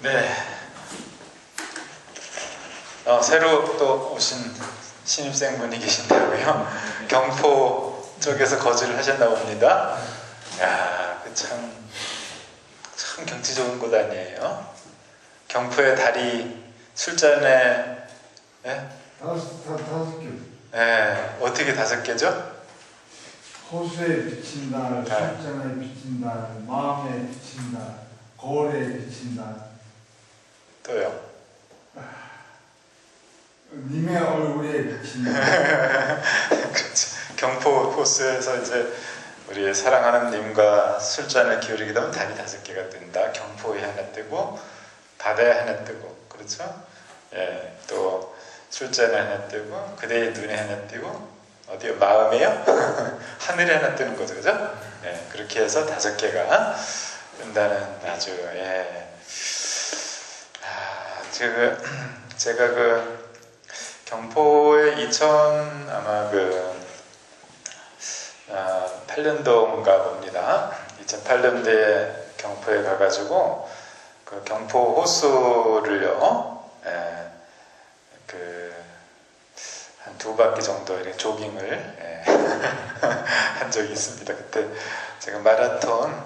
네. 새로 또 오신 신입생분이 계신다고요? 경포 쪽에서 거주를 하셨나 봅니다. 야, 참 경치 좋은 곳 아니에요? 경포의 달이 술잔에 다섯 개. 네, 어떻게 5개죠? 호수에 비친 달, 술잔에 비친 달, 마음에 비친 달, 거울에 비친 달. 또요? 님의 얼굴에 비친 달. 그렇죠. 경포 호수에서 이제 우리 사랑하는 님과 술잔을 기울이게 되면 달이 5개가 뜬다. 경포에 하나 뜨고 바다에 하나 뜨고, 그렇죠? 예, 또 술잔에 하나 뜨고 그대의 눈에 하나 뜨고 어디요? 마음에요? 하늘에 하나 뜨는 거죠, 그죠? 예, 그렇게 해서 5개가 뜬다는 아주 제가 그 경포에 아마 8년도인가 봅니다. 2008년도에 경포에 가가지고 그 경포 호수를요, 한 2바퀴 정도 이렇게 조깅을 한 적이 있습니다. 그때 제가 마라톤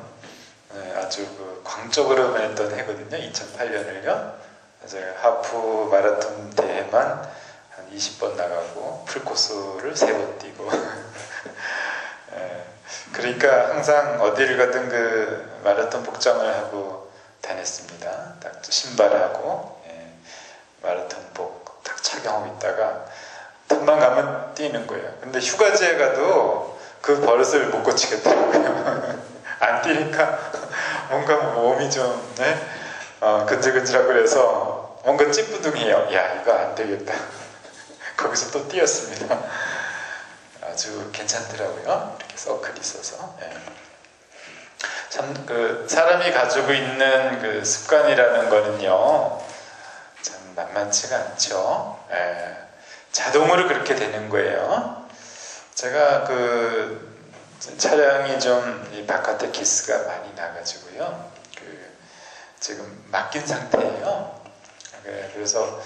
아주 그 광적으로 했던 해거든요. 2008년을요. 제가 하프 마라톤 대회만 한 20번 나가고 풀코스를 3번 뛰고 그러니까 항상 어디를 가든 그 마라톤 복장을 하고 다녔습니다. 딱 신발하고 마라톤복 딱 착용하고 있다가 탐방 가면 뛰는 거예요. 근데 휴가지에 가도 그 버릇을 못 고치겠더라고요. 안 뛰니까 뭔가 몸이 좀 근질근질하고 그래서 뭔가 찌뿌둥해요. 야, 이거 안 되겠다. 거기서 또 뛰었습니다. 아주 괜찮더라고요. 이렇게 서클이 있어서. 참 그 사람이 가지고 있는 그 습관이라는 거는요, 참 만만치가 않죠. 자동으로 그렇게 되는 거예요. 제가 그 차량이 좀 이 바깥에 기스가 많이 나가지고요. 지금 맡긴 상태예요. 그래서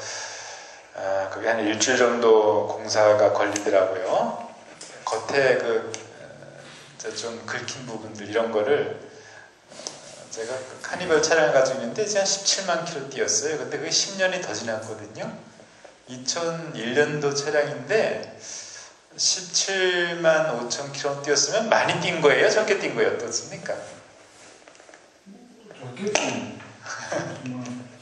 그게 한 일주일 정도 공사가 걸리더라고요. 겉에 좀 긁힌 부분들 이런 거를 제가 그 카니발 차량을 가지고 있는데 이제 한 17만 킬로 뛰었어요. 근데 그게 10년이 더 지났거든요. 2001년도 차량인데 17만 5천 킬로 뛰었으면 많이 뛴 거예요? 적게 뛴 거예요? 어떻습니까? 적게 뛴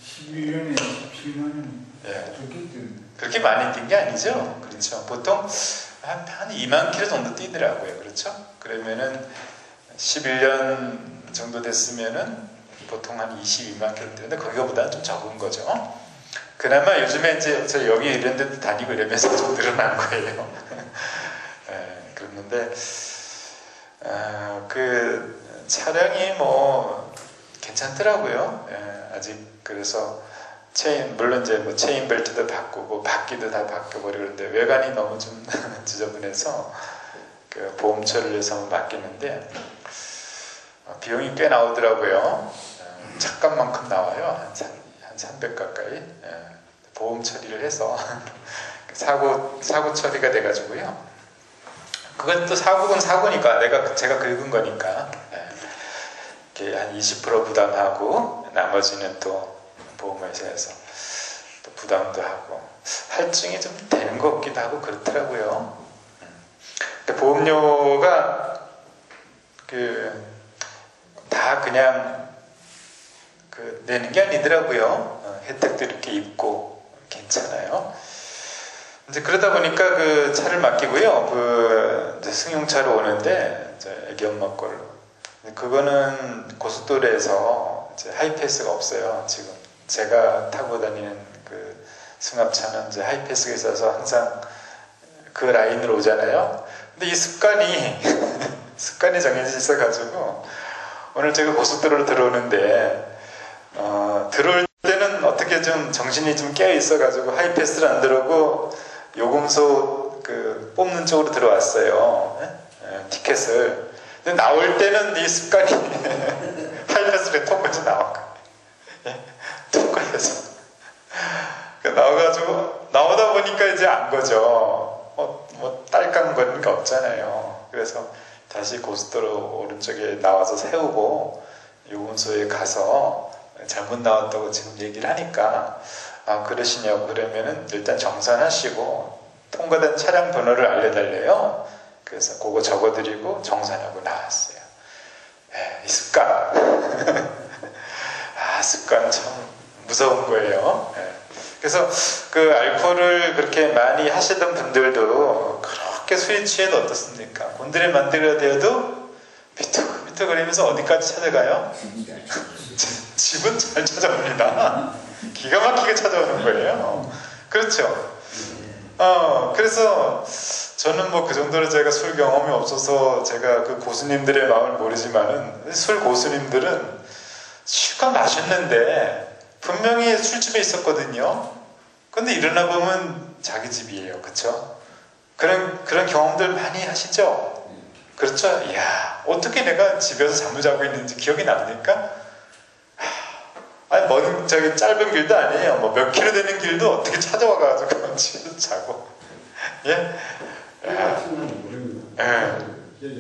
11년에 17만원. 적게 뛴. 그렇게 많이 뛴 게 아니죠. 그렇죠. 보통 한 2만 킬로 정도 뛰더라고요. 그렇죠? 그러면은 11년 정도 됐으면은 보통 한 22만 킬로 뛰는데 거기보다는 좀 적은 거죠. 그나마 요즘에 이제 저 여기 이런 데도 다니고 이러면서 좀 늘어난 거예요. 그랬는데 그 차량이 뭐 괜찮더라고요. 아직 그래서 물론 이제 뭐 체인 벨트도 바꾸고 바퀴도 다 바꿔버리고 그런데 외관이 너무 좀 지저분해서 그 보험 처리를 해서 맡기는데 비용이 꽤 나오더라고요. 착값만큼 나와요. 한 300 가까이. 보험 처리를 해서 사고 처리가 돼가지고요. 그건 또 사고는 사고니까 제가 긁은 거니까 이렇게 한 20% 부담하고 나머지는 또 보험회사에서 또 부담도 하고 할증이 좀 되는 것 같기도 하고 그렇더라고요. 보험료가 다 그냥 내는 게 아니더라고요. 혜택도 이렇게 입고 괜찮아요. 이제 그러다 보니까 그 차를 맡기고요. 이제 승용차로 오는데 애기 엄마 걸로. 그거는 고속도로에서 이제 하이패스가 없어요. 지금 제가 타고 다니는 그 승합차는 이제 하이패스가 있어서 항상 그 라인으로 오잖아요. 근데 이 습관이 정해져 있어가지고 오늘 제가 고속도로로 들어오는데 들어올 때는 어떻게 좀 정신이 좀 깨어 있어가지고 하이패스를 안 들어오고 요금소 뽑는 쪽으로 들어왔어요. 티켓을. 근데 나올 때는 이 습관이 하이패스를 통과해서 나왔고 그래서 나와가지고 나오다 보니까 이제 안 거죠. 뭐 딸깍 거리는 게 없잖아요. 그래서 다시 고속도로 오른쪽에 나와서 세우고 요금소에 가서 잘못 나왔다고 지금 얘기를 하니까 아 그러시냐고 그러면은 일단 정산하시고 통과된 차량 번호를 알려달래요. 그래서 그거 적어드리고 정산하고 나왔어요. 이 습관 아 습관 참 무서운 거예요. 그래서 그 알코올을 그렇게 많이 하시던 분들도 그렇게 술에 취해도 어떻습니까? 곤드레 만들어야 되어도 비틀거리면서 어디까지 찾아가요? 집은 잘 찾아옵니다. 기가 막히게 찾아오는 거예요. 그렇죠? 그래서 저는 뭐 그 정도로 제가 술 경험이 없어서 제가 그 고수님들의 마음을 모르지만은 술 고수님들은 실컷 마셨는데 분명히 술집에 있었거든요. 근데 일어나 보면 자기 집이에요. 그쵸? 그런 경험들 많이 하시죠? 그렇죠? 이야, 어떻게 내가 집에서 잠을 자고 있는지 기억이 납니까? 아니, 저기 짧은 길도 아니에요. 뭐 몇 킬로 되는 길도 어떻게 찾아와가지고 집에서 자고. 예?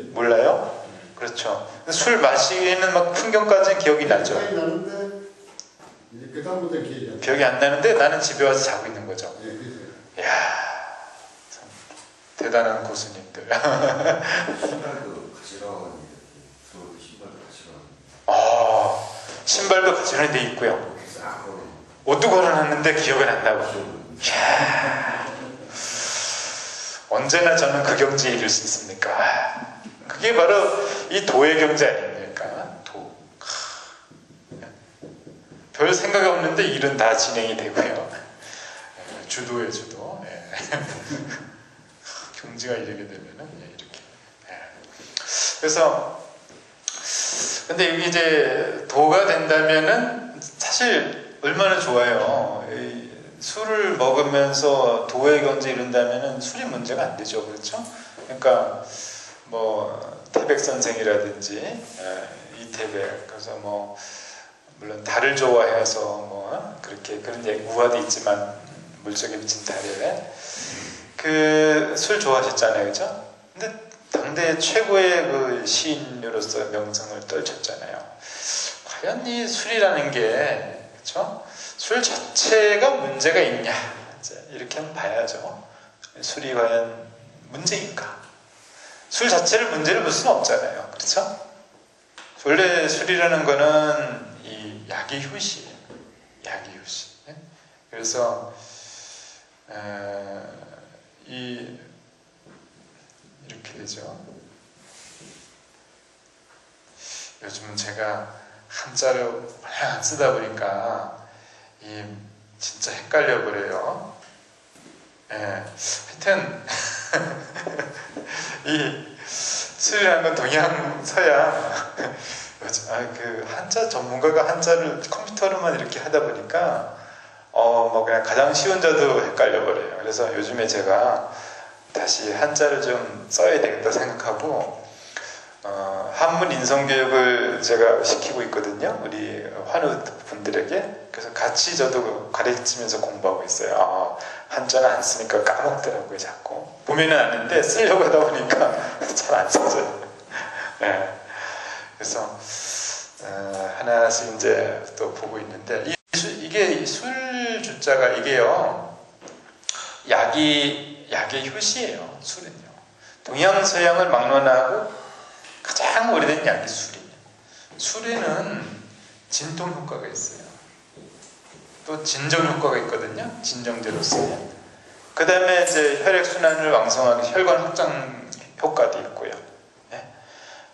몰라요? 그렇죠. 술 마시는 막 풍경까지는 기억이 나죠. 기억이 안 나는데 나는 집에 와서 자고 있는 거죠. 이야, 참 대단한 고수님들. 신발도 가지런히 돼 있고요. 옷도 걸어놨는데 기억은 안 나고. 이야, 언제나 저는 그 경지에 이를 수 있습니까? 그게 바로 이 도의 경지 아닙니까? 도. 별 생각이 없는데 일은 다 진행이 되고요. 주도예요, 주도. 경지가 이르게 되면은 이렇게. 그래서 근데 이게 이제 도가 된다면은 사실 얼마나 좋아요. 술을 먹으면서 도의 경지에 이른다면은 술이 문제가 안 되죠, 그렇죠? 그러니까 뭐 태백 선생이라든지 이태백, 그래서 뭐 물론 달을 좋아해서 뭐 그렇게 그런 얘기 우화도 있지만 물속에 비친 달에 그 술 좋아하셨잖아요, 그렇죠? 근데 당대 최고의 그 시인으로서 명성을 떨쳤잖아요. 과연 이 술이라는 게, 그렇죠? 술 자체가 문제가 있냐, 이렇게 한번 봐야죠. 술이 과연 문제인가? 술 자체를 문제를 볼 수는 없잖아요, 그렇죠? 원래 술이라는 거는 이 약의 효시예요. 약의 효시. 그래서 이렇게 되죠. 요즘은 제가 한자를 안 쓰다 보니까 진짜 헷갈려 버려요. 하여튼 이 술이라는 건 동양, 서양 그 한자 전문가가 한자를 컴퓨터로만 이렇게 하다 보니까 뭐 그냥 가장 쉬운 자도 헷갈려 버려요. 그래서 요즘에 제가 다시 한자를 좀 써야 되겠다 생각하고 한문 인성교육을 제가 시키고 있거든요. 우리 환우 분들에게. 그래서 같이 저도 가르치면서 공부하고 있어요. 한자는 안 쓰니까 까먹더라고요, 자꾸. 보면은 아는데 쓰려고 하다 보니까 잘 안 써져요. 그래서 하나씩 이제 또 보고 있는데 이게 술 주자가 이게요. 약의 효시예요. 술은요. 동양 서양을 막론하고 가장 오래된 약이 술이에요. 술에는 진통 효과가 있어요. 또 진정 효과가 있거든요. 진정제로서. 그 다음에 이제 혈액 순환을 왕성하게 혈관 확장 효과도 있고요.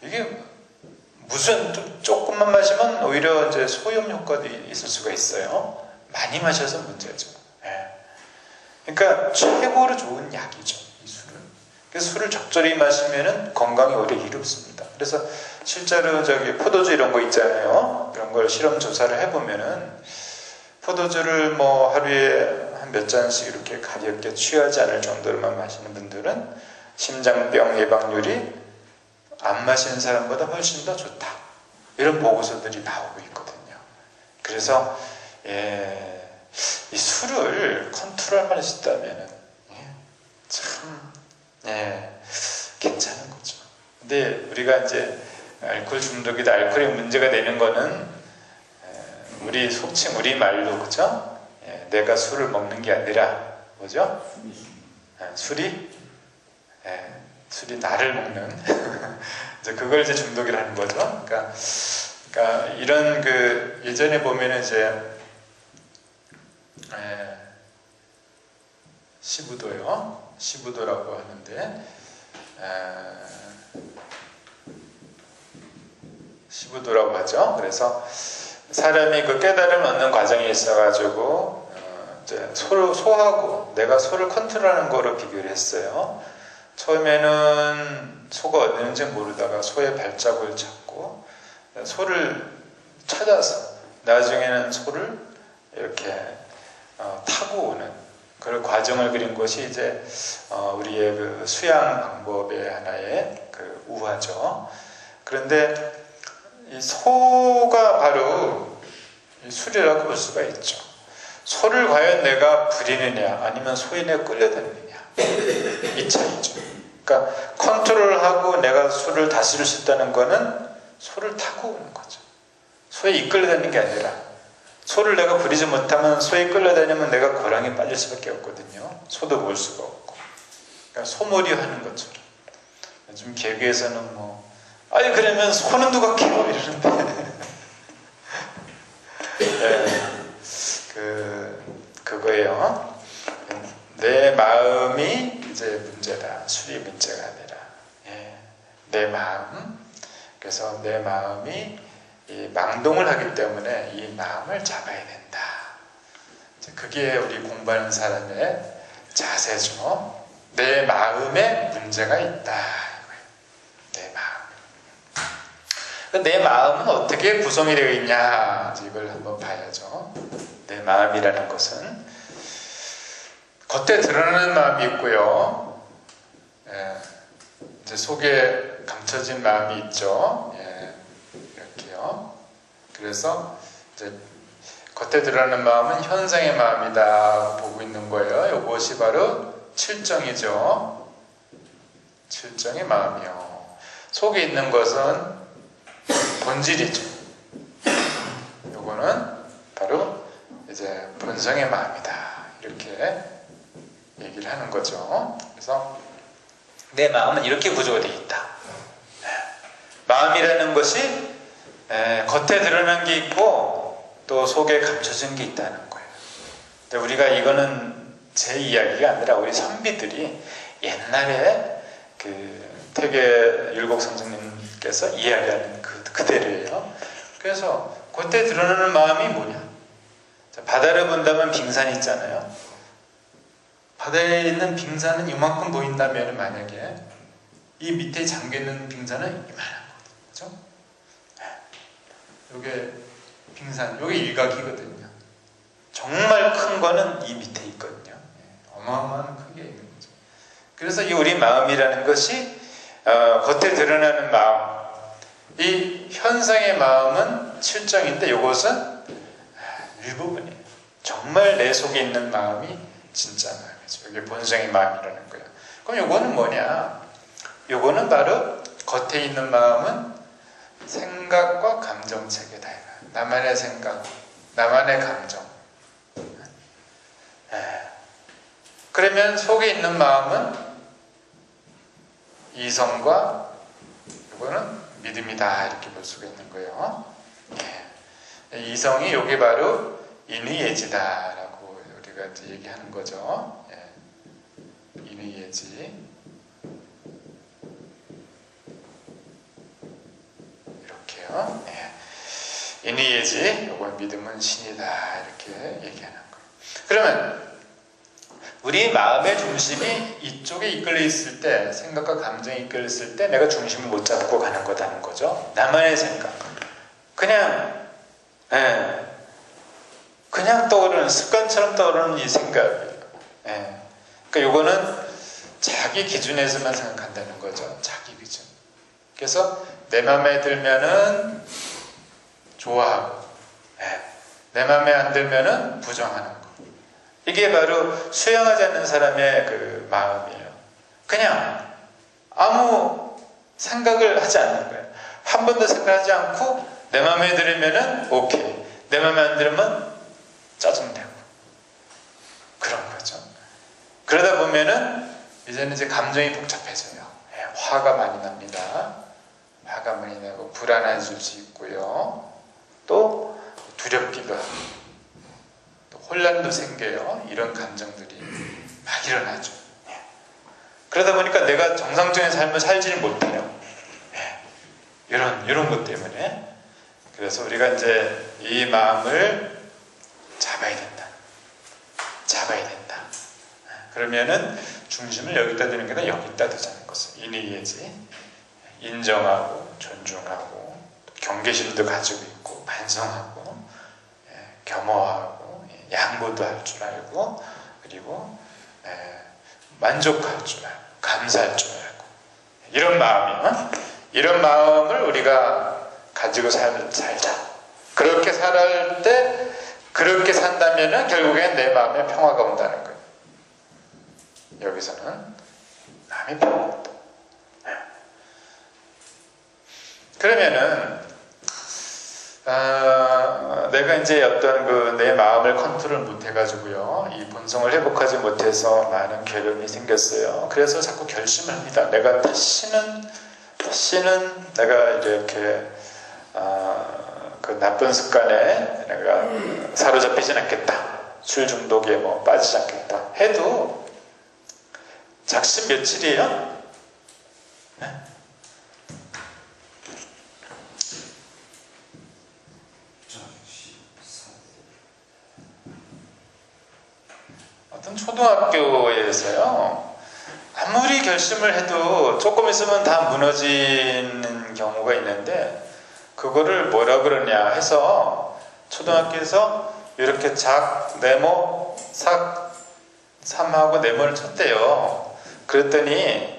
이게 무슨 조금만 마시면 오히려 이제 소염 효과도 있을 수가 있어요. 많이 마셔서 문제죠. 그러니까 최고로 좋은 약이죠, 이 술은. 그래서 술을 적절히 마시면은 건강이 오래 이롭습니다. 그래서 실제로 포도주 이런 거 있잖아요. 그런 걸 실험 조사를 해보면은 포도주를 뭐 하루에 한 몇 잔씩 이렇게 가볍게 취하지 않을 정도로만 마시는 분들은 심장병 예방률이 안 마시는 사람보다 훨씬 더 좋다. 이런 보고서들이 나오고 있거든요. 그래서 예, 이 술을 컨트롤할 수 있다면 참 괜찮은 거죠. 근데 우리가 이제 알코올 중독이다, 알코올이 문제가 되는 거는 우리 속칭 우리 말로 그죠? 내가 술을 먹는 게 아니라 뭐죠? 술이 나를 먹는 이제 그걸 이제 중독이라는 거죠. 그러니까 이런 그 예전에 보면은 이제 시부도라고 하는데 시부도라고 하죠. 그래서 사람이 그 깨달음을 얻는 과정에 있어가지고 이제 소하고 내가 소를 컨트롤하는 거로 비교를 했어요. 처음에는 소가 어디는지 모르다가 소의 발자국을 찾고 소를 찾아서 나중에는 소를 이렇게 타고 오는 그런 과정을 그린 것이 이제 우리의 그 수양 방법의 하나의 그 우화죠. 그런데 이 소가 바로 이 술이라고 볼 수가 있죠. 소를 과연 내가 부리느냐 아니면 소에 내가 끌려다니느냐 이 차이죠. 그러니까 컨트롤하고 내가 소를 다스릴 수 있다는 거는 소를 타고 오는 거죠. 소에 이끌려다니는 게 아니라 소를 내가 부리지 못하면 소에 끌려다니면 내가 고랑에 빠질 수밖에 없거든요. 소도 볼 수가 없고. 그러니까 소몰이 하는 것처럼. 요즘 개그에서는 뭐 아니 그러면 소는 누가 키워 이러는데 그거예요. 내 마음이 이제 문제다. 술이 문제가 아니라 내 마음. 그래서 내 마음이 이 망동을 하기 때문에 이 마음을 잡아야 된다. 그게 우리 공부하는 사람의 자세죠. 내 마음에 문제가 있다. 내 마음. 내 마음은 어떻게 구성이 되어 있냐 이걸 한번 봐야죠. 내 마음이라는 것은 겉에 드러나는 마음이 있고요. 이제 속에 감춰진 마음이 있죠. 이렇게요. 그래서 이제 겉에 드러나는 마음은 현상의 마음이다 보고 있는 거예요. 이것이 바로 칠정이죠. 칠정의 마음이요. 속에 있는 것은 본질이죠. 요거는 바로 이제 본성의 마음이다. 이렇게 얘기를 하는 거죠. 그래서 내 마음은 이렇게 구조가 되어 있다. 마음이라는 것이 겉에 드러난 게 있고 또 속에 감춰진 게 있다는 거예요. 근데 우리가 이거는 제 이야기가 아니라 우리 선비들이 옛날에 그 태계 율곡 선생님께서 이야기하는 그대로예요. 그래서 겉에 드러나는 마음이 뭐냐? 바다를 본다면 빙산이 있잖아요. 바다에 있는 빙산은 이만큼 보인다면 만약에 이 밑에 잠겨있는 빙산은 이만한 거죠. 요게 빙산, 요게 일각이거든요. 정말 큰 거는 이 밑에 있거든요. 어마어마한 크기에 있는 거죠. 그래서 이 우리 마음이라는 것이 겉에 드러나는 마음, 이 현상의 마음은 칠정인데 이것은 일부분이에요. 정말 내 속에 있는 마음이 진짜 마음이죠. 이게 본성의 마음이라는 거예요. 그럼 이거는 뭐냐? 이거는 바로 겉에 있는 마음은 생각과 감정 체계다. 나만의 생각, 나만의 감정. 그러면 속에 있는 마음은 이성과 이거는 믿음이다. 이렇게 볼 수가 있는 거예요. 이성이 이게 바로 인의예지다라고 우리가 이제 얘기하는 거죠. 인의예지. 이렇게요. 인의예지, 요건 믿음은 신이다. 이렇게 얘기하는 거예요. 그러면 우리 마음의 중심이 이쪽에 이끌려 있을 때, 생각과 감정이 이끌려 있을 때 내가 중심을 못 잡고 가는 거다는 거죠. 나만의 생각. 그냥 떠오르는, 습관처럼 떠오르는 이 생각이에요. 그러니까 요거는 자기 기준에서만 생각한다는 거죠. 자기 기준. 그래서 내 마음에 들면은 좋아하고, 내 마음에 안 들면은 부정하는 거. 이게 바로 수용하지 않는 사람의 그 마음이에요. 그냥 아무 생각을 하지 않는 거예요. 한 번도 생각하지 않고 내 마음에 들으면은 오케이, 내 마음에 안 들으면 짜증내고 그런 거죠. 그러다 보면은 이제는 이제 감정이 복잡해져요. 화가 많이 납니다. 화가 많이 나고 불안해질 수 있고요. 또 두렵기도 하고 또 혼란도 생겨요. 이런 감정들이 막 일어나죠. 그러다 보니까 내가 정상적인 삶을 살지를 못해요. 이런 것 때문에. 그래서 우리가 이제 이 마음을 잡아야 된다. 그러면은 중심을 여기다 두는 게 아니라 여기다 두자는 것을 인의예지. 인정하고 존중하고 경계심도 가지고 있고 반성하고 겸허하고 양보도 할 줄 알고 그리고 만족할 줄 알고 감사할 줄 알고 이런 마음이요. 이런 마음을 우리가 가지고 살자. 그렇게 살아갈 때 그렇게 산다면은 결국엔 내 마음에 평화가 온다는 거예요. 여기서는 마음이 평화가 온다. 그러면은 내가 이제 어떤 그 내 마음을 컨트롤 못 해가지고요, 이 본성을 회복하지 못해서 많은 괴로움이 생겼어요. 그래서 자꾸 결심을 합니다. 내가 다시는 내가 이렇게 그 나쁜 습관에 내가 사로잡히진 않겠다. 술 중독에 뭐 빠지지 않겠다. 해도 작심 며칠이에요? 어떤 초등학교에서요, 아무리 결심을 해도 조금 있으면 다 무너지는 경우가 있는데 그거를 뭐라 그러냐 해서 초등학교에서 이렇게 작, 네모, 삭, 삼하고 네모를 쳤대요. 그랬더니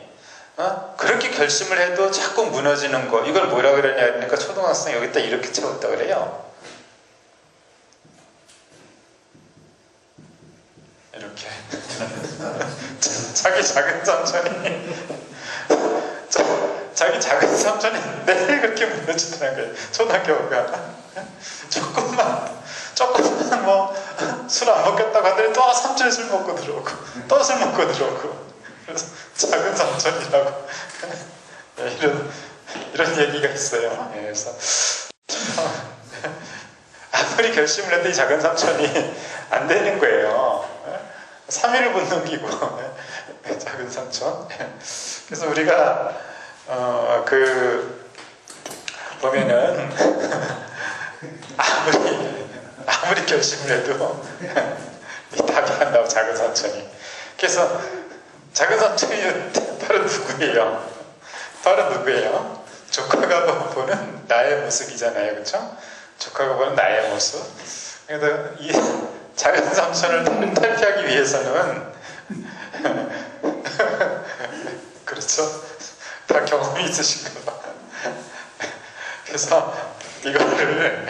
그렇게 결심을 해도 자꾸 무너지는 거, 이걸 뭐라 그러냐 그러니까 초등학생 여기다 이렇게 채웠다 그래요. 이렇게 자기 작은 삼촌이 내 그렇게 무너지더라고요. 초등학교가 조금만 뭐 술 안 먹겠다고 하더니 또 삼촌이 술 먹고 들어오고 또 술 먹고 들어오고, 그래서 작은 삼촌이라고 이런 얘기가 있어요. 그래서 아무리 결심을 해도 이 작은 삼촌이 안 되는 거예요. 3일을 못 넘기고 작은 삼촌. 그래서 우리가 보면은 아무리 결심을 해도 이 답이 안 나오고 작은 삼촌이. 그래서 작은 삼촌이 바로 누구예요? 조카가 보는 나의 모습이잖아요, 그렇죠? 조카가 보는 나의 모습. 그래서 이 작은 삼촌을 탈피하기 위해서는 그렇죠? 다 경험이 있으신가 봐. 그래서 이거를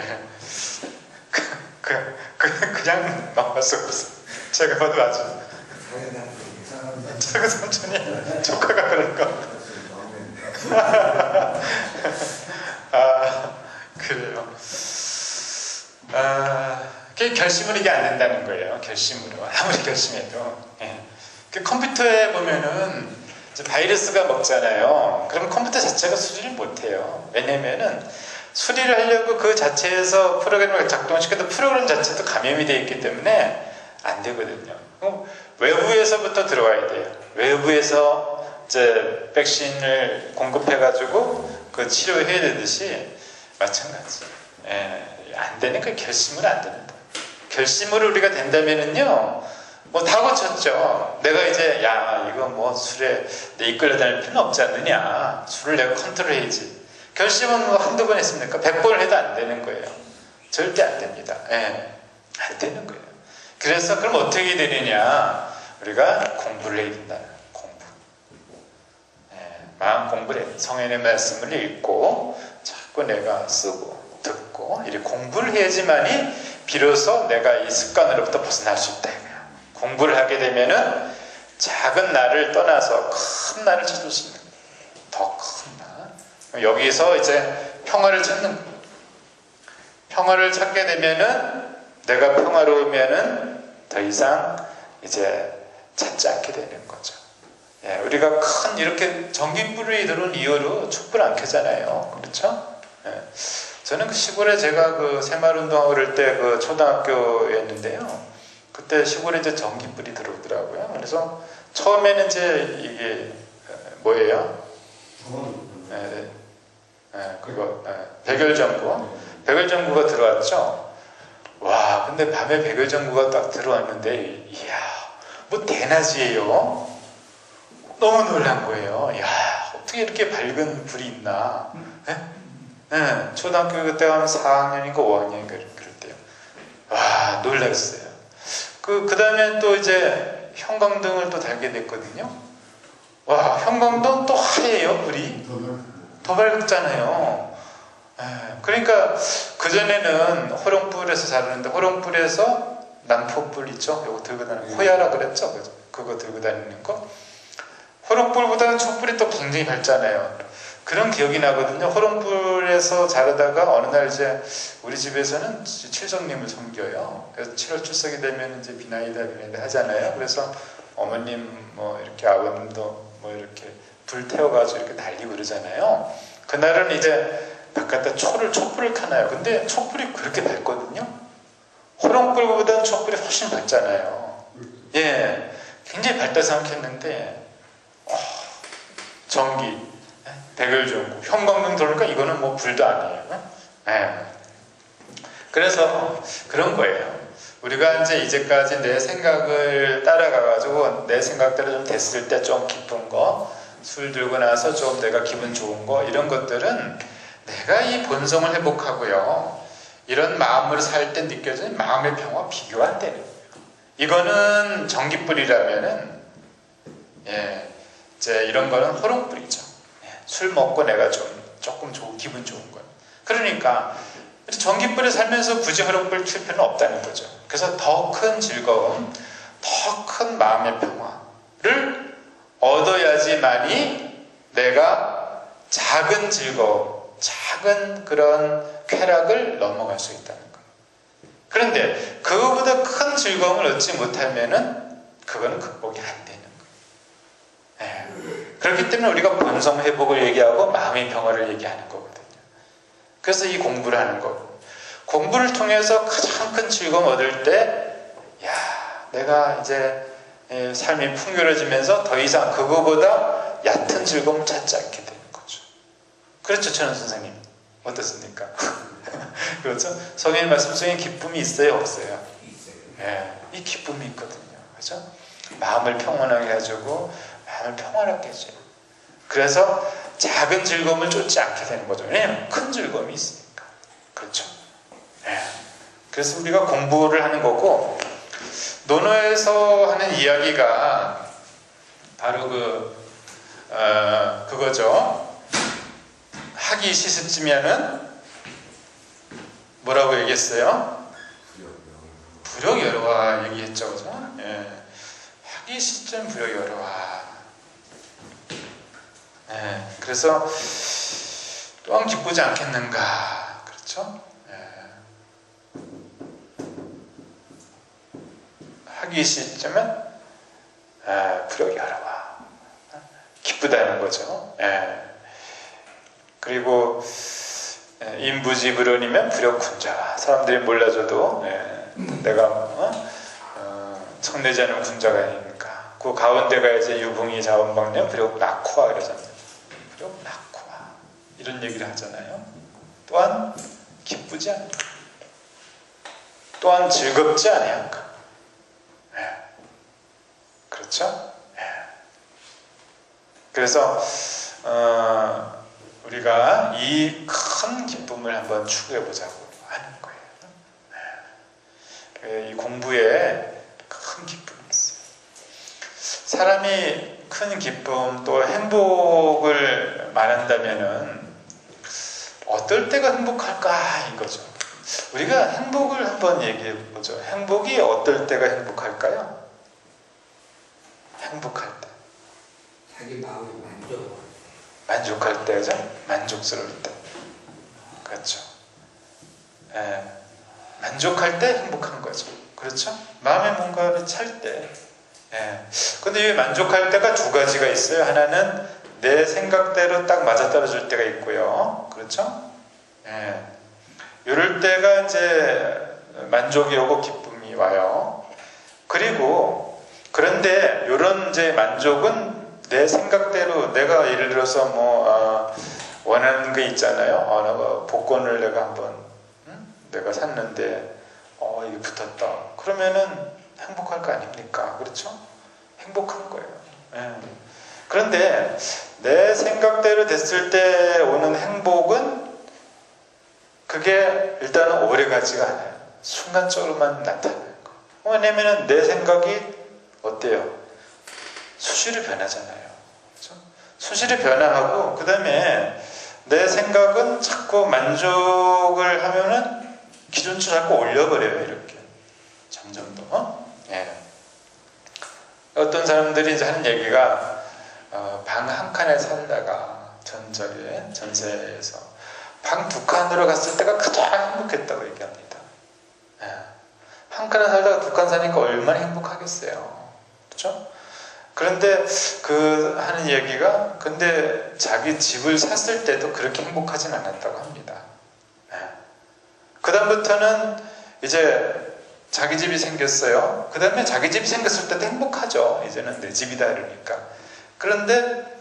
그냥 넘어갈 수가 없어. 제가 봐도 아주 작은 삼촌이 조카가 그런 거. 그래요. 그게 결심으로 이게 안 된다는 거예요. 결심으로 아무리 결심해도. 그 컴퓨터에 보면은 이제 바이러스가 먹잖아요. 그러면 컴퓨터 자체가 수리를 못해요. 왜냐면은 수리를 하려고 그 자체에서 프로그램을 작동시켜도 프로그램 자체도 감염이 되어 있기 때문에 안 되거든요. 외부에서부터 들어와야 돼요. 외부에서 이제 백신을 공급해가지고 그 치료해야 되듯이 마찬가지. 안 되는 그 결심은 안 된다. 결심으로 우리가 된다면은요, 뭐 다 고쳤죠. 내가 이제 이거 뭐 술에 내 이끌려 다닐 필요는 없지 않느냐. 술을 내가 컨트롤해야지. 결심은 뭐 한두 번 했습니까? 100번을 해도 안 되는 거예요. 절대 안 됩니다. 안 되는 거예요. 그래서 그럼 어떻게 되느냐? 우리가 공부를 해야 된다. 공부. 마음 공부를 해. 성인의 말씀을 읽고 자꾸 내가 쓰고 듣고 이렇게 공부를 해야지만이 비로소 내가 이 습관으로부터 벗어날 수 있다 이거야. 공부를 하게 되면은 작은 나를 떠나서 큰 나를 찾을 수 있는 더 큰 나. 여기서 이제 평화를 찾는 거야. 평화를 찾게 되면은 내가 평화로우면은 더 이상 이제 찾지 않게 되는 거죠. 예, 우리가 큰 이렇게 전기불이 들어온 이후로 촛불 안 켜잖아요. 그렇죠? 예. 저는 그 시골에 제가 그 새마을운동하고 그럴 때 그 초등학교였는데요. 그때 시골에 이제 전기불이 들어오더라고요. 그래서 처음에는 이제 이게 뭐예요? 예, 예, 그거 백열전구가 들어왔죠. 와, 근데 밤에 백열전구가 딱 들어왔는데, 이야, 뭐 대낮이에요. 너무 놀란 거예요. 야, 어떻게 이렇게 밝은 불이 있나? 예? 예, 초등학교 그때 한 4학년인가 5학년인가 그럴 때요. 와, 놀랐어요. 그 다음에 또 이제 형광등을 또 달게 됐거든요. 와, 형광등 또 하얘요, 불이. 더 밝잖아요. 예, 그러니까 그전에는 호롱불에서 자르는데 호롱불에서 난포불 있죠? 요거 들고 다니는 호야라 그랬죠? 그거 들고 다니는 거. 호롱불보다는 촛불이 또 굉장히 밝잖아요. 그런 기억이 나거든요. 호롱불에서 자르다가 어느 날 이제 우리 집에서는 칠성님을 섬겨요. 그래서 7월 출석이 되면 이제 비나이다 하잖아요. 그래서 어머님 뭐 이렇게 아버님도 뭐 이렇게 불 태워가지고 이렇게 날리고 그러잖아요. 그날은 이제 바깥에 촛불을 켜놔요. 근데 촛불이 그렇게 밝거든요. 호롱불보다는 촛불이 훨씬 밝잖아요. 예, 굉장히 밝다 생각했는데 전기, 백열전구, 형광등 들어오니까 이거는 뭐 불도 아니에요. 예. 그래서 그런 거예요. 우리가 이제까지 내 생각을 따라가가지고 내 생각대로 좀 됐을 때 좀 기쁜 거, 술 들고 나서 좀 내가 기분 좋은 거, 이런 것들은 내가 이 본성을 회복하고요. 이런 마음으로 살 때 느껴지는 마음의 평화 비교 안 되는 거예요. 이거는 전기불이라면은, 예, 이제 이런 거는 호롱불이죠. 예, 술 먹고 내가 조금 기분 좋은 거예요. 그러니까, 전기불에 살면서 굳이 호롱불 킬 필요는 없다는 거죠. 그래서 더 큰 즐거움, 더 큰 마음의 평화를 얻어야지만이 내가 작은 즐거움, 작은 그런 쾌락을 넘어갈 수 있다는 거예요. 그런데 그거보다 큰 즐거움을 얻지 못하면은 그거는 극복이 안 되는 거예요. 네. 그렇기 때문에 우리가 본성 회복을 얘기하고 마음의 평화를 얘기하는 거거든요. 그래서 이 공부를 하는 거고, 공부를 통해서 가장 큰 즐거움 얻을 때, 야, 내가 이제 삶이 풍요로워지면서 더 이상 그거보다 얕은 즐거움을 찾지 않게 되는 거죠. 그렇죠, 천원 선생님. 어떻습니까? 그렇죠? 성인 말씀 속에 기쁨이 있어요, 없어요? 예, 이 기쁨이 있거든요. 그렇죠? 마음을 평온하게 해주고 마음을 평안하게 해줘요. 그래서 작은 즐거움을 쫓지 않게 되는 거죠. 왜냐하면 큰 즐거움이 있으니까. 그렇죠? 예. 그래서 우리가 공부를 하는 거고, 논어에서 하는 이야기가 바로 그거죠. 하기 시스쯤이면은 뭐라고 얘기했어요? 불역여로와 얘기했죠, 그죠? 예. 하기 시점 불역여로와. 예. 그래서 또한 기쁘지 않겠는가, 그렇죠? 예. 하기 시점은 불역여로와 기쁘다는 거죠. 예. 그리고 인부지불언이면 불역군자와, 사람들이 몰라줘도 내가 청내지 않은 군자가 아닙니까? 그 가운데가 이제 유붕이 자원방면 불역낙후와 그러잖아요. 불역낙후와 이런 얘기를 하잖아요. 또한 기쁘지 않을까? 또한 즐겁지 아니한가? 그렇죠? 그래서 우리가 이 큰 기쁨을 한번 추구해 보자고 하는 거예요. 이 공부에 큰 기쁨이 있어요. 사람이 큰 기쁨 또 행복을 말한다면은 어떨 때가 행복할까 이거죠. 우리가 행복을 한번 얘기해 보죠. 행복이 어떨 때가 행복할까요? 행복할 때. 자기 마음이 만족할 때죠. 만족스러울 때. 그렇죠. 예, 만족할 때 행복한 거죠. 그렇죠? 마음에 뭔가를 찰 때. 예. 근데 이 만족할 때가 두 가지가 있어요. 하나는 내 생각대로 딱 맞아떨어질 때가 있고요. 그렇죠? 예. 이럴 때가 이제 만족이 오고 기쁨이 와요. 그리고 그런데 이런 이제 만족은 내 생각대로 내가 예를 들어서 뭐 원하는 게 있잖아요. 복권을 내가 한번 내가 샀는데 이게 붙었다. 그러면은 행복할 거 아닙니까? 그렇죠? 행복한 거예요. 예. 그런데 내 생각대로 됐을 때 오는 행복은 그게 일단은 오래가지가 않아요. 순간적으로만 나타나는 거예요. 왜냐면은 내 생각이 어때요? 수시로 변하잖아요. 그렇죠? 수시로 변화하고 그 다음에 내 생각은 자꾸 만족을 하면은 기준치 자꾸 올려버려요. 이렇게 점점 더. 예. 어떤 사람들이 이제 하는 얘기가 방 한 칸에 살다가 전세에서 방 두 칸으로 갔을 때가 가장 행복했다고 얘기합니다. 예. 한 칸에 살다가 두 칸 사니까 얼마나 행복하겠어요. 그렇죠? 그런데 그 하는 얘기가 근데 자기 집을 샀을 때도 그렇게 행복하진 않았다고 합니다. 예. 그 다음부터는 이제 자기 집이 생겼어요. 그 다음에 자기 집이 생겼을 때도 행복하죠. 이제는 내 집이다 이러니까. 그런데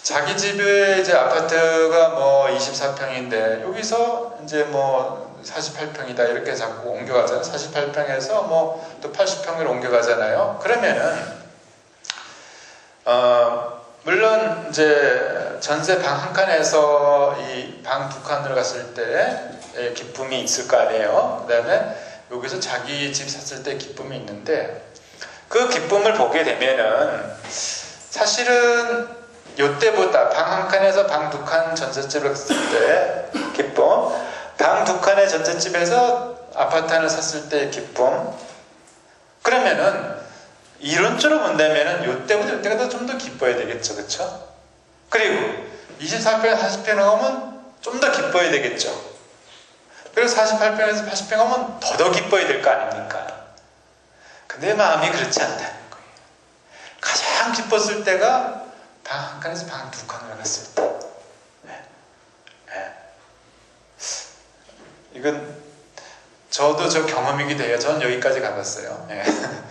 자기 집에 이제 아파트가 뭐 24평인데 여기서 이제 뭐 48평이다 이렇게 자꾸 옮겨가잖아요. 48평에서 뭐 또 80평으로 옮겨가잖아요. 그러면은 물론 이제 전세 방 한 칸에서 이 방 두 칸으로 갔을 때 기쁨이 있을 거 아니에요. 그 다음에 여기서 자기 집 샀을 때 기쁨이 있는데 그 기쁨을 보게 되면은 사실은 요때보다 방 한 칸에서 방 두 칸 전셋집을 샀을 때 기쁨, 방 두 칸의 전셋집에서 아파트 하나 샀을 때 기쁨. 그러면은 이론적으로 본다면은 요때보다 좀 더 기뻐야 되겠죠, 그렇죠? 그리고 24평, 40평 오면 좀 더 기뻐야 되겠죠. 그리고 48평에서 80평 오면 더 기뻐야 될 거 아닙니까? 근데 마음이 그렇지 않다는 거예요. 가장 기뻤을 때가 방 한 칸에서 방 두 칸으로 갔을 때. 네. 네. 이건 저도 저 경험이기도 해요. 전 여기까지 가봤어요. 네.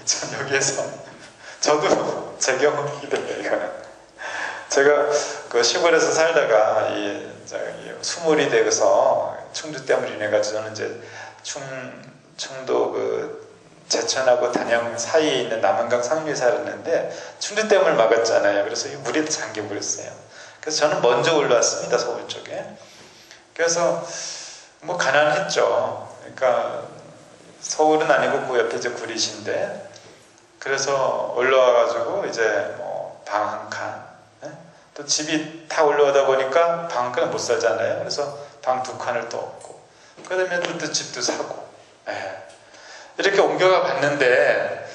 전 여기에서 저도 제 경험이기도 해요. 이거는. 제가 그 시골에서 살다가 수몰이 되어서 충주 때문에 인해가지고 저는 이제 충도 그 제천하고 단양 사이에 있는 남한강 상류에 살았는데 충주댐을 막았잖아요. 그래서 이 물이 잠겨버렸어요. 그래서 저는 먼저 올라왔습니다. 서울 쪽에. 그래서 뭐 가난했죠. 그러니까 서울은 아니고 그 옆에 이제 구리시인데 그래서 올라와가지고 이제 뭐 방 한 칸, 또 집이 다 올라오다 보니까 방 한 칸은 못 살잖아요. 그래서 방 두 칸을 또 얻고 그 다음에 또 집도 사고. 이렇게 옮겨가 봤는데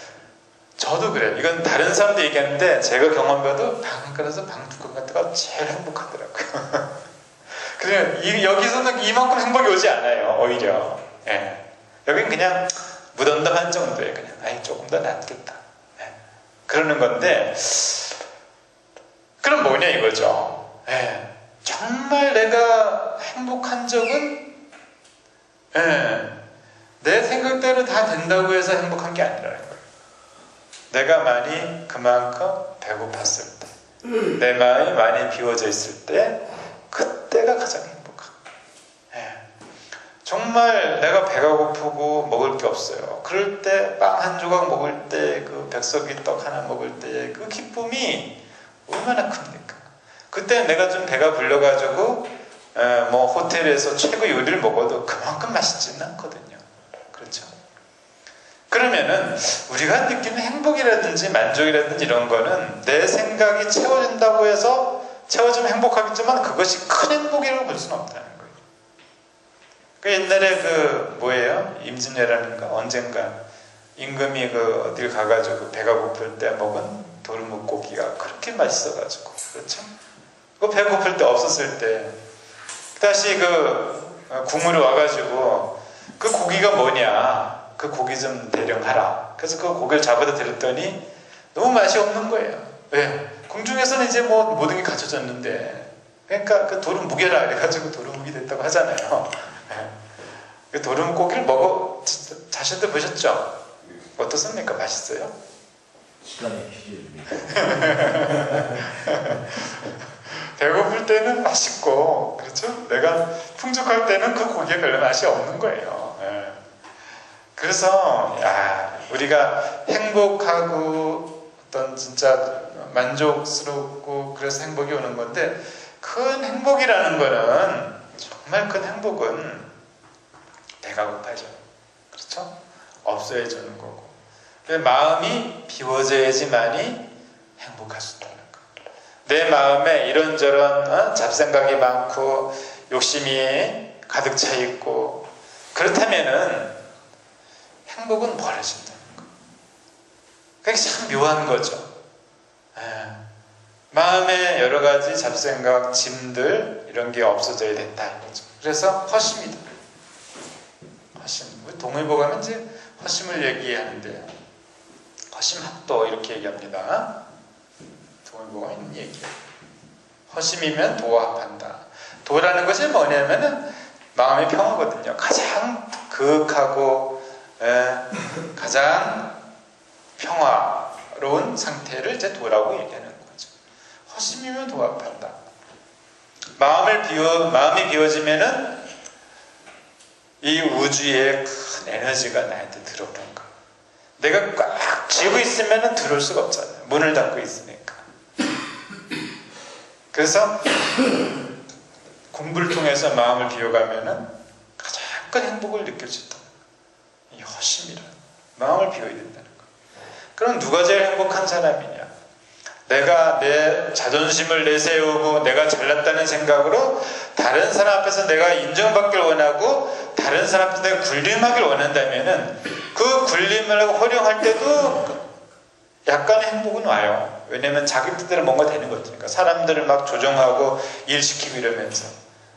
저도 그래요. 이건 다른 사람도 얘기하는데 제가 경험해도 방 한 칸에서 방 두 칸 갔다가 제일 행복하더라고요. 그냥 여기서는 이만큼 행복이 오지 않아요. 오히려 여긴 그냥 무덤덤한 정도예요. 그냥 조금 더 낫겠다 그러는 건데 그럼 뭐냐 이거죠. 정말 내가 행복한 적은 내 생각대로 다 된다고 해서 행복한 게 아니라는 거예요. 내가 많이 그만큼 배고팠을 때, 내 마음이 많이 비워져 있을 때, 그때가 가장 행복한 거예요. 정말 내가 배가 고프고 먹을 게 없어요. 그럴 때 빵 한 조각 먹을 때, 그 백석이 떡 하나 먹을 때 그 기쁨이 얼마나 큽니까? 그때 내가 좀 배가 불러가지고 뭐 호텔에서 최고 요리를 먹어도 그만큼 맛있지는 않거든요. 그렇죠? 그러면은 우리가 느끼는 행복이라든지 만족이라든지 이런 거는 내 생각이 채워진다고 해서 채워지면 행복하겠지만 그것이 큰 행복이라고 볼 수는 없다는 거예요. 그 옛날에 그 뭐예요? 임진왜란인가 언젠가 임금이 그 어딜 가가지고 배가 고플 때 먹은 도루묵고기가 그렇게 맛있어가지고 그렇죠? 그 배가 고플 때 없었을 때 다시 그 궁으로 와가지고 그 고기가 뭐냐? 그 고기 좀 대령하라. 그래서 그 고기를 잡아다 드렸더니 너무 맛이 없는 거예요. 왜? 궁중에서는 이제 뭐 모든 게 갖춰졌는데 그러니까 그 도루묵이라 그래가지고 도루묵이 됐다고 하잖아요. 그 도루묵고기를 먹어 자신도 보셨죠? 어떻습니까? 맛있어요? 시간의 필요입니다. 배고플 때는 맛있고 그렇죠? 내가 풍족할 때는 그 고기에 별로 맛이 없는 거예요. 예. 그래서 우리가 행복하고 어떤 진짜 만족스럽고 그래서 행복이 오는 건데 큰 행복이라는 거는 정말 큰 행복은 배가 고파져. 그렇죠? 없어야 주는 거고 마음이 비워져야지만이 행복할 수 있다는 거. 내 마음에 이런저런 잡생각이 많고 욕심이 가득 차 있고 그렇다면은 행복은 멀어진다는 거. 그게 참 묘한 거죠. 마음에 여러 가지 잡생각, 짐들 이런 게 없어져야 된다 이거죠. 그래서 허심이다. 허심. 동의보 가면 이제 허심을 얘기하는데 허심합도 이렇게 얘기합니다. 동의보가 있는 얘기예요. 허심이면 도와 합한다. 도라는 것이 뭐냐면은 마음의 평화거든요. 가장 그윽하고 가장 평화로운 상태를 이제 도라고 얘기하는 거죠. 허심이면 도합한다. 마음이 비워지면은 이 우주의 큰 에너지가 나한테 들어오는 거. 내가 꽉 쥐고 있으면은 들어올 수가 없잖아요. 문을 닫고 있으니까. 그래서 공부를 통해서 마음을 비워가면은 가장 큰 행복을 느낄 수 있다. 이 허심이라 마음을 비워야 된다는 거. 그럼 누가 제일 행복한 사람이냐? 내가 내 자존심을 내세우고 내가 잘났다는 생각으로 다른 사람 앞에서 내가 인정받길 원하고 다른 사람 앞에서 내가 군림하길 원한다면은 그 군림을 활용할 때도 약간의 행복은 와요. 왜냐면 자기 뜻대로 뭔가 되는 거니까. 사람들을 막 조종하고 일시키고 이러면서.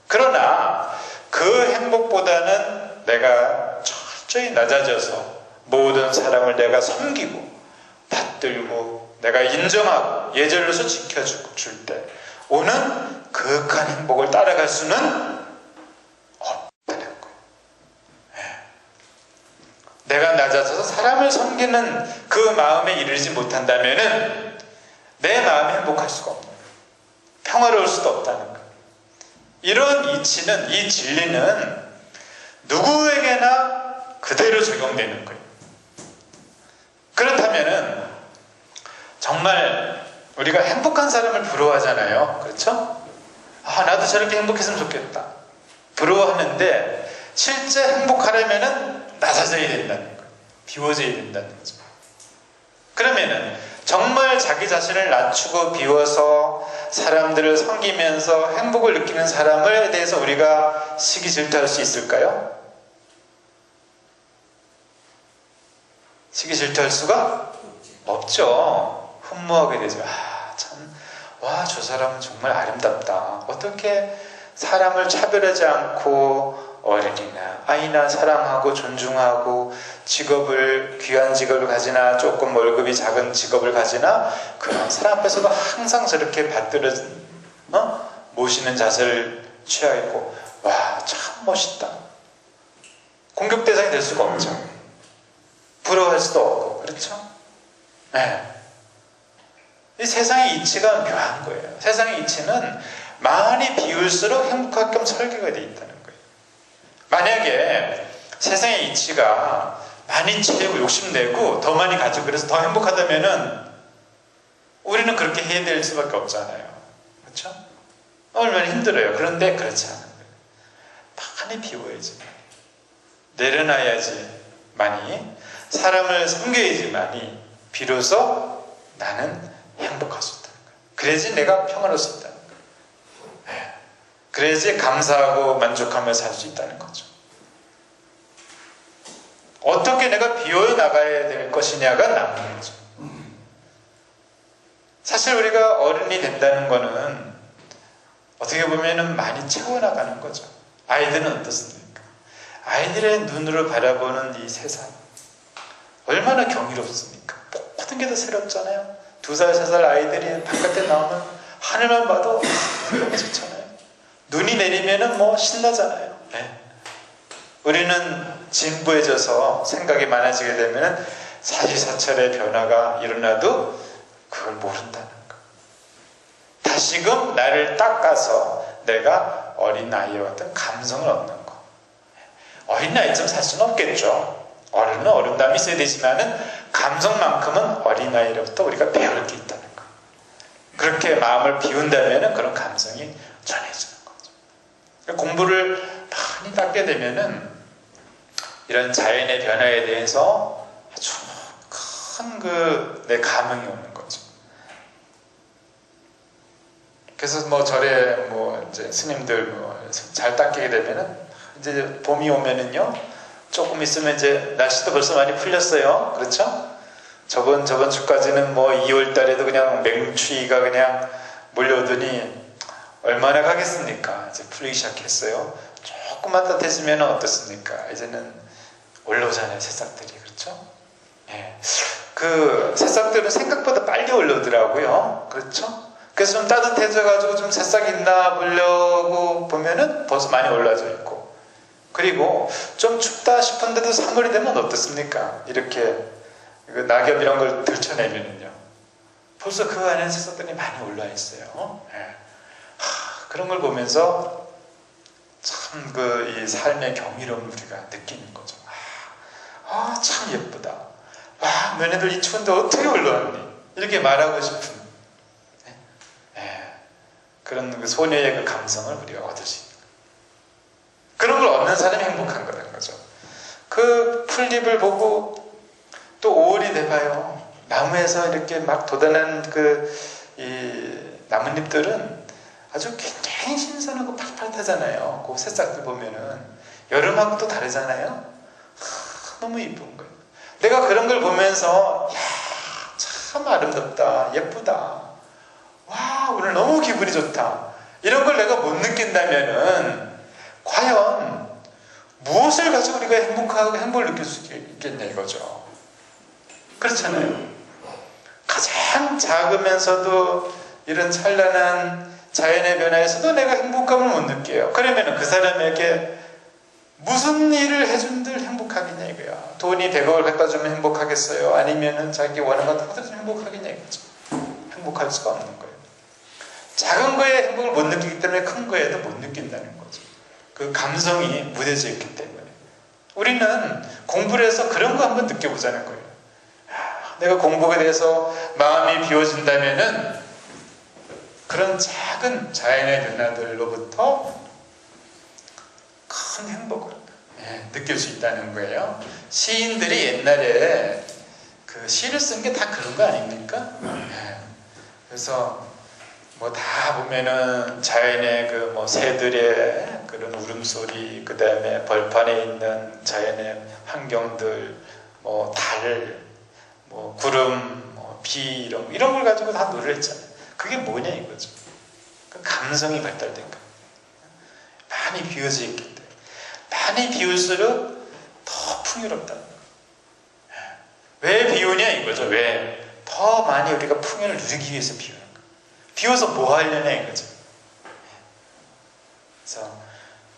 그러나 그 행복보다는 내가 철저히 낮아져서 모든 사람을 내가 섬기고 받들고 내가 인정하고 예절로서 지켜주고 줄 때 오는 그윽한 행복을 따라갈 수는 없다는 거예요. 내가 낮아져서 사람을 섬기는 그 마음에 이르지 못한다면은 내 마음이 행복할 수가 없는 거예요. 평화로울 수도 없다는 거예요. 이런 이치는, 이 진리는 누구에게나 그대로 적용되는 거예요. 그렇다면은 정말 우리가 행복한 사람을 부러워하잖아요. 그렇죠? 나도 저렇게 행복했으면 좋겠다. 부러워하는데 실제 행복하려면은 낮아져야 된다는 거예요. 비워져야 된다는 거죠. 그러면은 정말 자기 자신을 낮추고 비워서 사람들을 섬기면서 행복을 느끼는 사람에 대해서 우리가 시기 질투할 수 있을까요? 시기 질투할 수가 없죠. 흠모하게 되죠. 저 사람은 정말 아름답다. 어떻게 사람을 차별하지 않고 어린이나 아이나 사랑하고 존중하고 직업을 귀한 직업을 가지나 조금 월급이 작은 직업을 가지나 그런 사람 앞에서도 항상 저렇게 받들어 모시는 자세를 취하고 참 멋있다. 공격 대상이 될 수가 없죠. 부러워할 수도 없고 그렇죠? 네. 이 세상의 이치가 묘한 거예요. 세상의 이치는 많이 비울수록 행복하게끔 설계가 되어 있다는 거예요. 만약에 세상의 이치가 많이 채우고 욕심내고 더 많이 가지고 그래서 더 행복하다면은 우리는 그렇게 해야 될 수밖에 없잖아요. 그렇죠? 얼마나 힘들어요. 그런데 그렇지 않은 거예요. 많이 비워야지. 내려놔야지 많이. 사람을 섬겨야지만이 비로소 나는 행복할 수 있다는 거예요. 그래야지 내가 평안할 수 있다는 거예요. 그래야지 감사하고 만족하며 살 수 있다는 거죠. 어떻게 내가 비워나가야 될 것이냐가 남는 거죠. 사실 우리가 어른이 된다는 거는 어떻게 보면은 많이 채워나가는 거죠. 아이들은 어떻습니까? 아이들의 눈으로 바라보는 이 세상 얼마나 경이롭습니까? 모든 게 다 새롭잖아요. 2살, 3살 아이들이 바깥에 나오면 하늘만 봐도 너무 좋잖아요. 눈이 내리면은 뭐 신나잖아요. 네. 우리는 진부해져서 생각이 많아지게 되면은 사시사철의 변화가 일어나도 그걸 모른다는 거. 다시금 나를 닦아서 내가 어린아이와 같은 감성을 얻는 거. 어린아이처럼 살 수는 없겠죠. 어른은 어른담이 있어야 되지만은 감성만큼은 어린아이로부터 우리가 배울 게 있다는 거. 그렇게 마음을 비운다면은 그런 감성이 전해지는 거죠. 공부를 많이 닦게 되면은 이런 자연의 변화에 대해서 아주 큰 내 감흥이 오는 거죠. 그래서 뭐 절에 뭐 이제 스님들 뭐 잘 닦이게 되면은 이제 봄이 오면은요 조금 있으면 이제 날씨도 벌써 많이 풀렸어요. 그렇죠? 저번 주까지는 뭐 2월 달에도 그냥 맹추위가 그냥 몰려오더니 얼마나 가겠습니까? 이제 풀리기 시작했어요. 조금만 따뜻해지면 어떻습니까? 이제는 올라오잖아요, 새싹들이. 그렇죠? 예. 그 새싹들은 생각보다 빨리 올라오더라고요. 그렇죠? 그래서 좀 따뜻해져가지고 좀 새싹 있나 보려고 보면은 벌써 많이 올라져 있고, 그리고 좀 춥다 싶은데도 3월이 되면 어떻습니까? 이렇게 낙엽 이런 걸 들춰내면은요, 벌써 그 안에 새싹들이 많이 올라 있어요. 예. 그런 걸 보면서 참 이 삶의 경이로움을 우리가 느끼는 거죠. 참 예쁘다. 와, 너네들 이 추운데 어떻게 올라왔니? 이렇게 말하고 싶은 그런 그 소녀의 그 감성을 우리가 얻을 수 있는 거예요. 그런 걸 얻는 사람이 행복한 거라는 거죠. 그 풀잎을 보고 또 5월이 돼봐요. 나무에서 이렇게 막 돋아난 이 나뭇잎들은 아주 굉장히 신선하고 팍팍하잖아요. 그 새싹들 보면은 여름하고 또 다르잖아요. 너무 이쁜 거예요. 내가 그런 걸 보면서 참 아름답다, 예쁘다, 와 오늘 너무 기분이 좋다, 이런 걸 내가 못 느낀다면은 과연 무엇을 가지고 우리가 행복을 느낄 수 있겠냐 이거죠. 그렇잖아요. 가장 작으면서도 이런 찬란한 자연의 변화에서도 내가 행복감을 못 느껴요. 그러면 그 사람에게 무슨 일을 해준들 행복하겠냐 이거야. 돈이 100억을 갖다 주면 행복하겠어요? 아니면은 자기 원하는 것 갖다 주면 행복하겠냐 이거죠. 행복할 수가 없는 거예요. 작은 거에 행복을 못 느끼기 때문에 큰 거에도 못 느낀다는 거죠. 그 감성이 무뎌져 있기 때문에 우리는 공부를 해서 그런 거 한번 느껴보자는 거예요. 내가 공부에 대해서 마음이 비워진다면은 그런 작은 자연의 변화들로부터 큰 행복을 느낄 수 있다는 거예요. 시인들이 옛날에 그 시를 쓴 게 다 그런 거 아닙니까? 그래서 뭐 다 보면은 자연의 그 뭐 새들의 그런 울음소리, 그 다음에 벌판에 있는 자연의 환경들, 뭐 달, 뭐 구름, 뭐 비 이런 걸 가지고 다 노래를 했잖아요. 그게 뭐냐 이거죠. 그 감성이 발달된 거예요. 많이 비워져 있기 때문에. 많이 비울수록 더 풍요롭다는 거예요. 왜 비우냐 이거죠. 왜? 더 많이 우리가 풍요를 누리기 위해서 비우는 거예요. 비워서 뭐 하려냐 이거죠. 그래서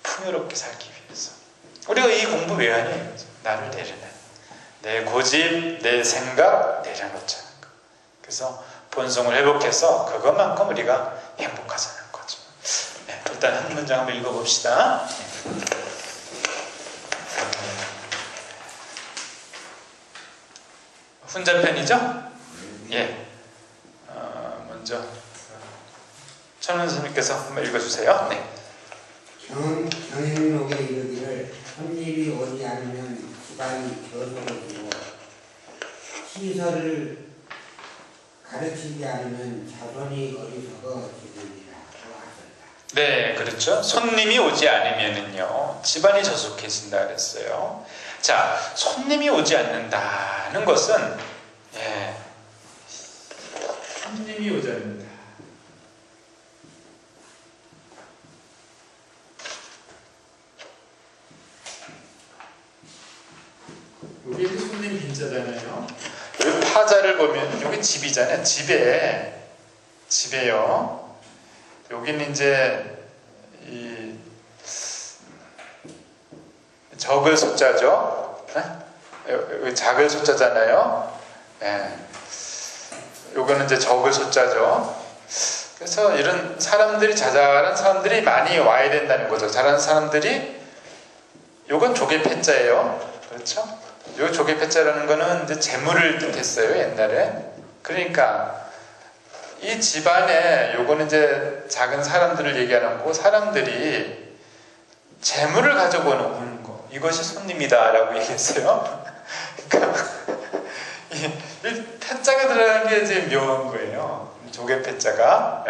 풍요롭게 살기 위해서 우리가 이 공부 왜 하냐 이거죠. 나를 내려놔. 내 고집, 내 생각 내려놓자는 거. 그래서 본성을 회복해서 그것만큼 우리가 행복하자는 거죠. 일단 한 문장 한번 읽어봅시다. 훈자편이죠? 예. 먼저 천원 선생님께서 한번 읽어주세요. 네. 경행록에 이르기를 손님이 오지 않으면 집안이 저속해지고 시설을 가르치지 않으면 자손이 어리석어지느니라. 네, 그렇죠. 손님이 오지 않으면은요 집안이 저속해진다 그랬어요. 자, 손님이 오지 않는다는 것은 손님이 오지 않는다. 여기 손님 빈자잖아요. 여기 파자를 보면 여기 집이잖아요. 집에요. 여기는 이제 이 적을 숫자죠. 여기 작을 숫자잖아요. 요거는 이제 적을 숫자죠. 그래서 이런 사람들이 자잘한 사람들이 많이 와야 된다는 거죠. 잘하는 사람들이 요건 조개 패자예요. 그렇죠? 요 조개 패자라는 거는 이제 재물을 뜻했어요, 옛날에. 그러니까 이 집안에 요거는 이제 작은 사람들을 얘기하는 거고, 사람들이 재물을 가지고 오는 거, 이것이 손님이다라고 얘기했어요. 그러니까 이 패자가 들어가는 게 이제 묘한 거예요. 조개 패자가.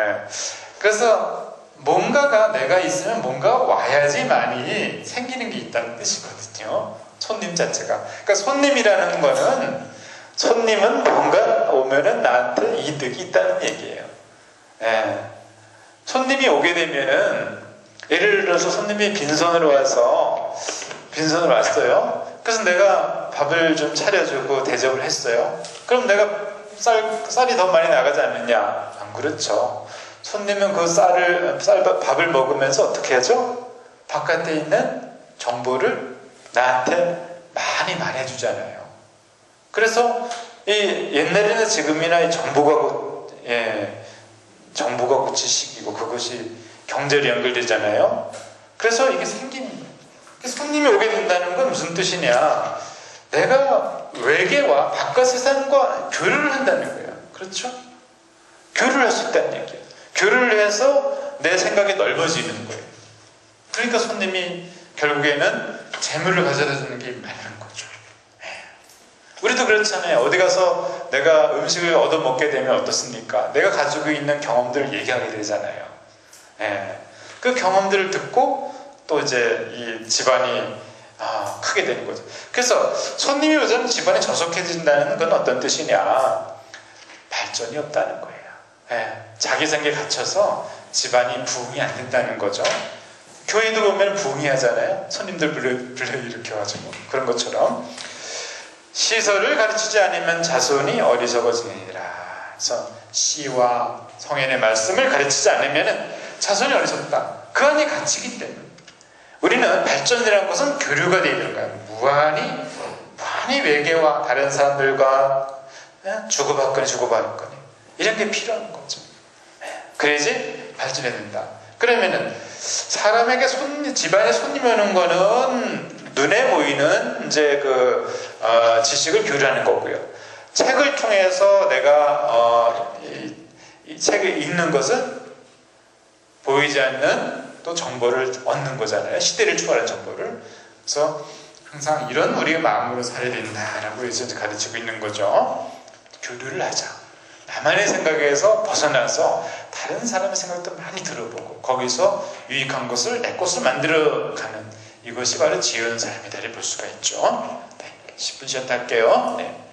그래서 뭔가가 내가 있으면 뭔가가 와야지만이 생기는 게 있다는 뜻이거든요. 손님 자체가. 그러니까 손님이라는 거는, 손님은 뭔가 오면은 나한테 이득이 있다는 얘기예요. 손님이 오게 되면은, 예를 들어서 손님이 빈손으로 왔어요. 그래서 내가 밥을 좀 차려주고 대접을 했어요. 그럼 내가 쌀이 더 많이 나가지 않느냐? 안 그렇죠. 손님은 그 밥을 먹으면서 어떻게 하죠? 바깥에 있는 정보를 나한테 많이 말해주잖아요. 그래서 이 옛날이나 지금이나 이 정보가 지식이고 그것이 경제로 연결되잖아요. 그래서 이게 생기는 거예요. 손님이 오게 된다는 건 무슨 뜻이냐? 내가 외계와 바깥 세상과 교류를 한다는 거예요. 그렇죠? 교류를 할 수 있다는 얘기예요. 교류를 해서 내 생각이 넓어지는 거예요. 그러니까 손님이 결국에는 재물을 가져다 주는 게 많은 거죠. 우리도 그렇잖아요. 어디 가서 내가 음식을 얻어먹게 되면 어떻습니까? 내가 가지고 있는 경험들을 얘기하게 되잖아요. 그 경험들을 듣고 또 이제 이 집안이 크게 되는 거죠. 그래서 손님이 오자면 집안이 저속해진다는 건 어떤 뜻이냐? 발전이 없다는 거예요. 자기 생각에 갇혀서 집안이 부흥이 안 된다는 거죠. 교회도 보면 부흥이 하잖아요. 손님들 불러일으켜가지고. 그런 것처럼 시설을 가르치지 않으면 자손이 어리석어지니라. 그래서 시와 성인의 말씀을 가르치지 않으면 자손이 어리석다. 그 안에 갇히기 때문에 우리는 발전이라는 것은 교류가 되어 있는 거예요. 무한히 외계와 다른 사람들과 주고받거니 이런 게 필요한 거죠. 그래야지 발전해야 된다. 그러면은 사람에게 집안에 손님이 오는 거는 눈에 보이는 이제 지식을 교류하는 거고요. 책을 통해서 내가 이 책을 읽는 것은 보이지 않는 또 정보를 얻는 거잖아요. 시대를 초월한 정보를. 그래서 항상 이런 우리의 마음으로 살아야 된다라고 이제 가르치고 있는 거죠. 교류를 하자. 나만의 생각에서 벗어나서 다른 사람의 생각도 많이 들어보고 거기서 유익한 것을 내 것을 만들어가는, 이것이 바로 지혜로운 삶이다를 볼 수가 있죠. 네, 10분 쉬었다 할게요. 네.